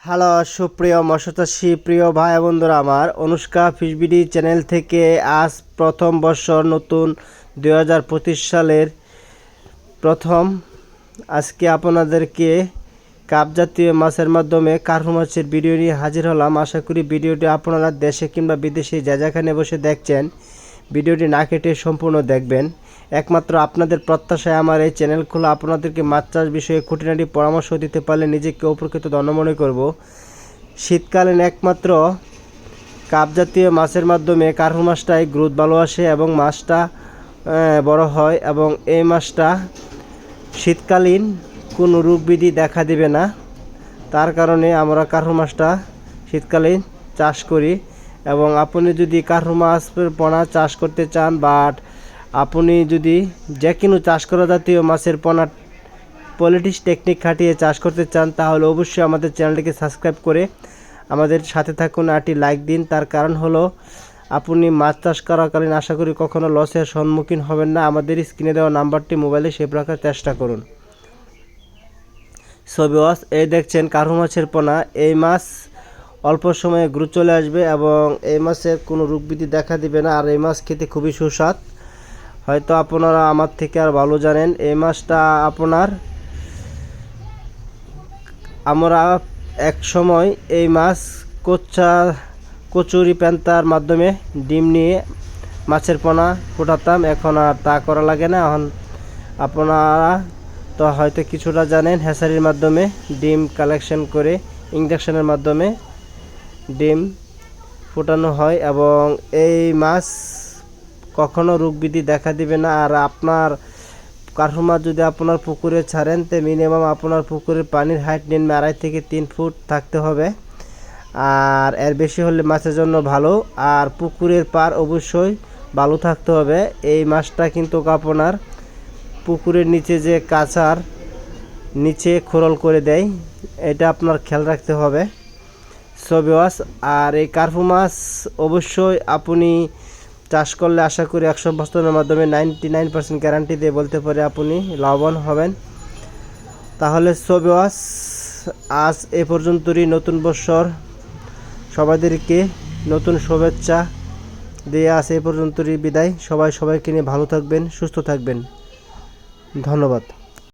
Hello সুপ্রিয় মৎস্যচাষী প্রিয় ভাই বন্ধুরা, আমার অনুষ্কা ফিশবিডি চ্যানেল থেকে আজ প্রথম বর্ষর নতুন 2025 সালের প্রথম আজকে আপনাদেরকে কাপ জাতীয় মাছের মাধ্যমে কার্পু মাছের ভিডিও নিয়ে হাজির হলাম। আশা করি ভিডিওটি আপনারা দেশে কিংবা বিদেশে যেখানে বসে দেখছেন ভিডিওটি না কেটে সম্পূর্ণ দেখবেন। একমাত্র আপনাদের প্রত্যাশায় আমার এই চ্যানেল খোলা। আপনাদেরকে মাছ চাষ বিষয়ে খুঁটিনাটি পরামর্শ দিতে পারলে নিজেকে উপকৃত ধন্য মনে করব। শীতকালীন একমাত্র কাপ জাতীয় মাছের মাধ্যমে কার্পু মাছটাই গ্রোথ ভালো আসে এবং মাছটা বড় হয়, এবং এই মাছটা শীতকালীন কোনো রোগ বিধি দেখা দিবে না। তার কারণে আমরা কার্পু মাছটা শীতকালীন চাষ করি। এবং আপনি যদি কার্পু মাছের পোনা চাষ করতে চান, বাট আপনি যদি যে কোনো চাষ করা জাতীয় মাছের পোনা পলিটিক্স টেকনিক খাটিয়ে চাষ করতে চান, তাহলে অবশ্যই আমাদের চ্যানেলটিকে সাবস্ক্রাইব করে আমাদের সাথে থাকুন, আরটি লাইক দিন। তার কারণ হলো আপনি মাছ চাষ করাকালীন আশা করি কখনো লসের সম্মুখীন হবেন না। আমাদের স্ক্রিনে দেওয়া নাম্বারটি মোবাইলে সেভ রাখার চেষ্টা করুন। ভিউয়ার্স, এই দেখছেন কার্পু মাছের পোনা। এই মাছ অল্প সময়ে গ্রোথ চলে আসবে এবং এই মাছের কোনো রোগবিধি দেখা দিবে না। আর এই মাছ খেতে খুবই সুস্বাদ, হয়তো আপনারা আমার থেকে আর ভালো জানেন। এই মাছটা আমরা এক সময় এই মাছ কচুরি প্যান্তার মাধ্যমে ডিম নিয়ে মাছের পোনা ফোটাতাম, এখন আর তা করা লাগে না। এখন আপনারা তো হয়তো কিছুটা জানেন, হ্যাচারির মাধ্যমে ডিম কালেকশন করে ইঞ্জেকশনের মাধ্যমে ডিম ফোটানো হয় এবং এই মাছ কখনো রোগবিধি দেখা দিবে না। আর আপনার কার্পু মাছ যদি আপনার পুকুরে ছাড়েন, তো মিনিমাম আপনার পুকুরের পানির হাইট নিন 2.5 থেকে 3 ফুট থাকতে হবে, আর এর বেশি হলে মাছের জন্য ভালো। আর পুকুরের পার অবশ্যই ভালো থাকতে হবে। এই মাছটা কিন্তু আপনার পুকুরের নিচে যে কাঁচার নিচে খোরল করে দেয়, এটা আপনার খেয়াল রাখতে হবে। ভিউয়ার্স, আর এই কার্পু মাছ অবশ্যই আপনি চাষ করলে আশা করি 100 বছরের মাধ্যমে 99% গ্যারান্টি দিয়ে বলতে পারে আপনি লাভবান হবেন। তাহলে ভিউয়ার্স, আজ এ পর্যন্তই। নতুন বছর সবাইদেরকে নতুন শুভেচ্ছা দিয়ে আজ এ পর্যন্তই বিদায়। সবাইকে নিয়ে ভালো থাকবেন, সুস্থ থাকবেন। ধন্যবাদ।